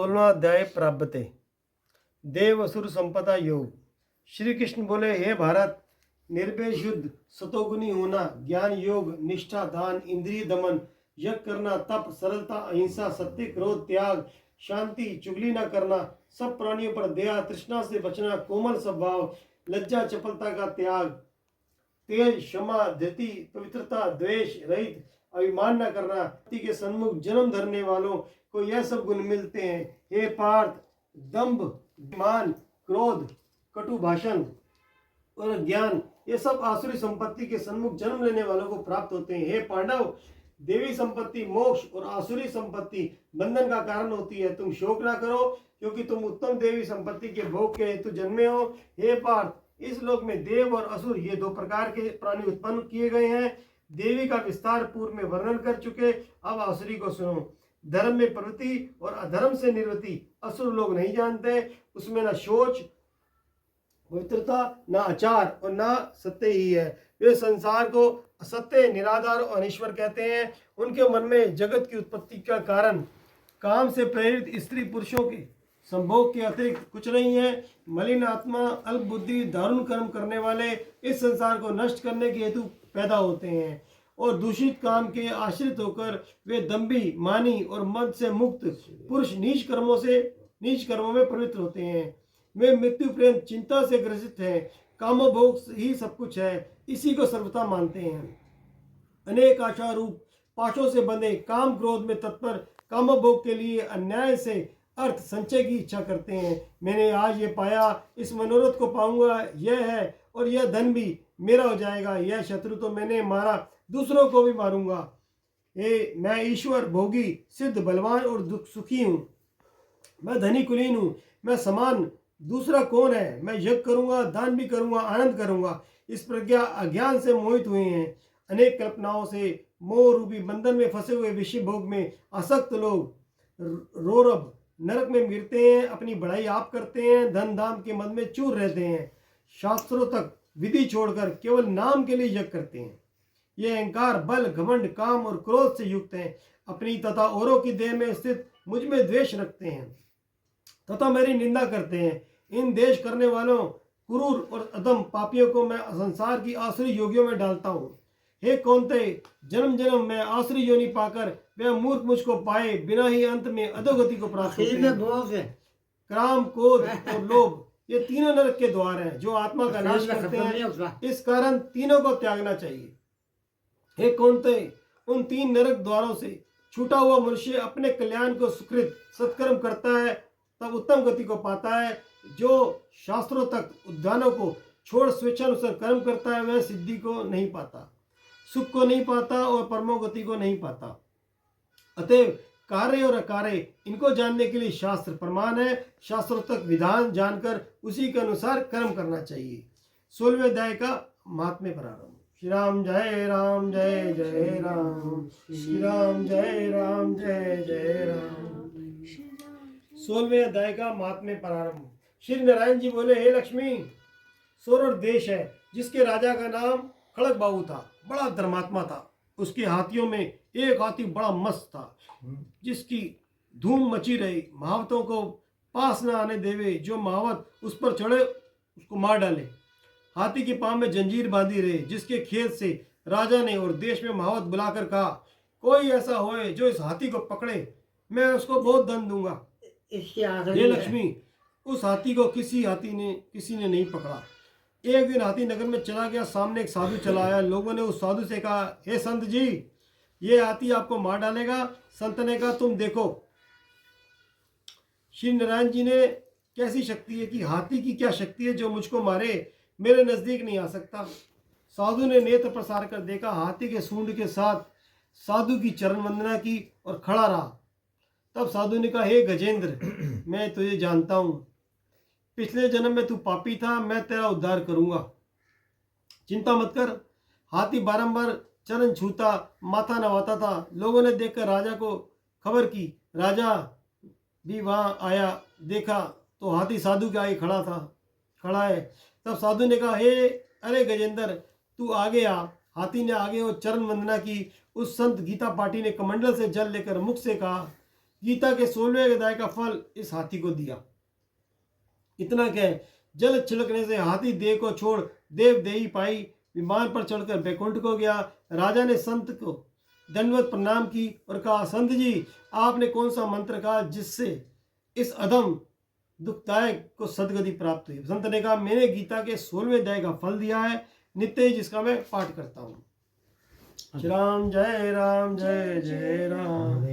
16वां अध्याय प्रारब्धते। देव असुर संपदा योग। श्री कृष्ण बोले, हे भारत, निर्भय युद्ध, सतोगुनी होना, ज्ञान योग, निष्ठा, दान, इंद्रिय दमन, यज्ञ करना, तप, सरलता, अहिंसा, सत्य, क्रोध, त्याग, शांति, चुगली न करना, सब प्राणियों पर दया, तृष्णा से बचना, कोमल स्वभाव, लज्जा, चपलता का त्याग, तेज, क्षमा, धृति, पवित्रता, द्वेष रहित, अभिमान न करना, के सन्मुख जन्म धरने वालों को यह सब गुण मिलते हैं। हे पार्थ, दंभ, मान, क्रोध, कटु भाषण और ज्ञान, ये सब आसुरी संपत्ति के सन्मुख जन्म लेने वालों को प्राप्त होते हैं। हे पांडव, देवी संपत्ति मोक्ष और आसुरी संपत्ति बंधन का कारण होती है। तुम शोक ना करो, क्योंकि तुम उत्तम देवी संपत्ति के भोग के हेतु जन्मे हो। हे पार्थ, इस लोक में देव और असुर ये दो प्रकार के प्राणी उत्पन्न किए गए हैं। देवी का विस्तार पूर्व में वर्णन कर चुके, अब आसुरी को सुनो। धर्म में प्रवृत्ति और अधर्म से निवृत्ति असुर लोग नहीं जानते। उसमें न शौच, पवित्रता, न आचार और न सत्य ही है। वे संसार को असत्य, निराधार और अनिश्वर कहते हैं। उनके मन में जगत की उत्पत्ति का कारण काम से प्रेरित स्त्री पुरुषों के संभोग के अतिरिक्त कुछ नहीं है। मलिन आत्मा, अल्प बुद्धि, दारुण कर्म करने वाले इस संसार को नष्ट करने के हेतु पैदा होते हैं और दूषित काम के आश्रित होकर वे दंभी, मानी और मद से मुक्त पुरुष नीच कर्मों में प्रवृत्त होते हैं। वे मृत्यु प्रेम चिंता से ग्रसित हैं। कामभोग ही सब कुछ है, इसी को सर्वथा मानते हैं। अनेक आशा रूप पाशों से बंधे काम क्रोध में तत्पर कामभोग के लिए अन्याय से अर्थ संचय की इच्छा करते हैं। मैंने आज ये पाया, इस मनोरथ को पाऊंगा, यह है और यह धन भी मेरा हो जाएगा। यह शत्रु तो मैंने मारा, दूसरों को भी मारूंगा। मैं ईश्वर, भोगी, सिद्ध, बलवान और दुख सुखी हूँ। मैं धनी कुलीन हूँ, मैं समान दूसरा कौन है। मैं यज्ञ करूंगा, दान भी करूंगा, आनंद करूंगा। इस प्रज्ञा अज्ञान से मोहित हुए हैं। अनेक कल्पनाओं से मोह रूपी बंधन में फंसे हुए विषय भोग में आसक्त लोग रोरब नरक में गिरते हैं। अपनी बढ़ाई आप करते हैं, धन धाम के मद में चूर रहते हैं। शास्त्रों तक विधि छोड़कर केवल नाम के लिए यज्ञ करते हैं। ये अहंकार, बल, घमंड, काम और क्रोध से युक्त हैं। अपनी तथा औरों की देह में स्थित मुझ में द्वेष रखते हैं तथा मेरी निंदा करते हैं। इन देश करने वालों, क्रूर और अधम पापियों को मैं संसार की आसुरी योगियों में डालता हूँ। हे कौन्ते, जन्म जन्म में आसुरी योनि पाकर वे मूर्ख मुझको पाए बिना ही अंत में अधोगति को प्राप्त होते हैं। काम, क्रोध और लोभ ये तीनों नरक के द्वार हैं जो आत्मा का नाश करते हैं। इस कारण तीनों को त्यागना चाहिए। हे कौन्ते, उन तीन नरक द्वारों से छूटा हुआ मनुष्य अपने कल्याण को सुकृत सत्कर्म करता है, तब उत्तम गति को पाता है। जो शास्त्रों तक उद्यानों को छोड़ स्वेच्छानुसार कर्म करता है, वह सिद्धि को नहीं पाता, सुख को नहीं पाता और परमोगति को नहीं पाता। अतएव कार्य और अकार्य इनको जानने के लिए शास्त्र प्रमाण है। शास्त्रों तक विधान जानकर उसी के अनुसार कर्म करना चाहिए। 16वें अध्याय का महात्म्य प्रारंभ। श्री राम जय राम, जय जय राम। श्री राम जय राम, जय जय राम। 16वें अध्याय का महात्म्य प्रारंभ। श्री नारायण जी बोले, हे लक्ष्मी, सोरठ देश है जिसके राजा का नाम खड़ग बाबू था। बड़ा धर्मात्मा था। उसके हाथियों में एक हाथी बड़ा मस्त था, जिसकी धूम मची रही। महावतों को पास न आने देवे, जो महावत उस पर चढ़े उसको मार डाले। हाथी के पांव में जंजीर बांधी रहे, जिसके खेत से राजा ने और देश में महावत बुलाकर कहा, कोई ऐसा होए जो इस हाथी को पकड़े, मैं उसको बहुत धन दूंगा। ये लक्ष्मी, उस हाथी को किसी ने नहीं पकड़ा। एक दिन हाथी नगर में चला गया। सामने एक साधु चला आया। लोगों ने उस साधु से कहा, हे संत जी, ये हाथी आपको मार डालेगा। संत ने कहा, तुम देखो। श्री नारायण जी ने कैसी शक्ति है कि हाथी की क्या शक्ति है जो मुझको मारे, मेरे नजदीक नहीं आ सकता। साधु ने नेत्र प्रसार कर देखा, हाथी के सूंड के साथ साधु की चरण वंदना की और खड़ा रहा। तब साधु ने कहा, हे गजेंद्र, मैं तुझे जानता हूँ। पिछले जन्म में तू पापी था, मैं तेरा उद्धार करूंगा, चिंता मत कर। हाथी बारंबार चरण छूता, माथा नवाता था। लोगों ने देखकर राजा को खबर की। राजा भी वहां आया, देखा तो हाथी साधु के आगे खड़ा है। तब साधु ने कहा, हे अरे गजेंद्र, तू आगे आ। हाथी ने आगे और चरण वंदना की। उस संत गीता पाठी ने कमंडल से जल लेकर मुख से कहा, गीता के 16वें अध्याय का फल इस हाथी को दिया। इतना क्या है, जल छिड़कने से हाथी देह को छोड़ देव देही पाई, विमान पर चढ़कर बैकुंठ को गया। राजा ने संत को दंडवत प्रणाम की और कहा, संत जी आपने कौन सा मंत्र कहा जिससे इस अधम दुखदायक को सदगति प्राप्त हुई? संत ने कहा, मैंने गीता के 16वें अध्याय का फल दिया है, नित्य ही जिसका मैं पाठ करता हूँ। राम जय जय राम।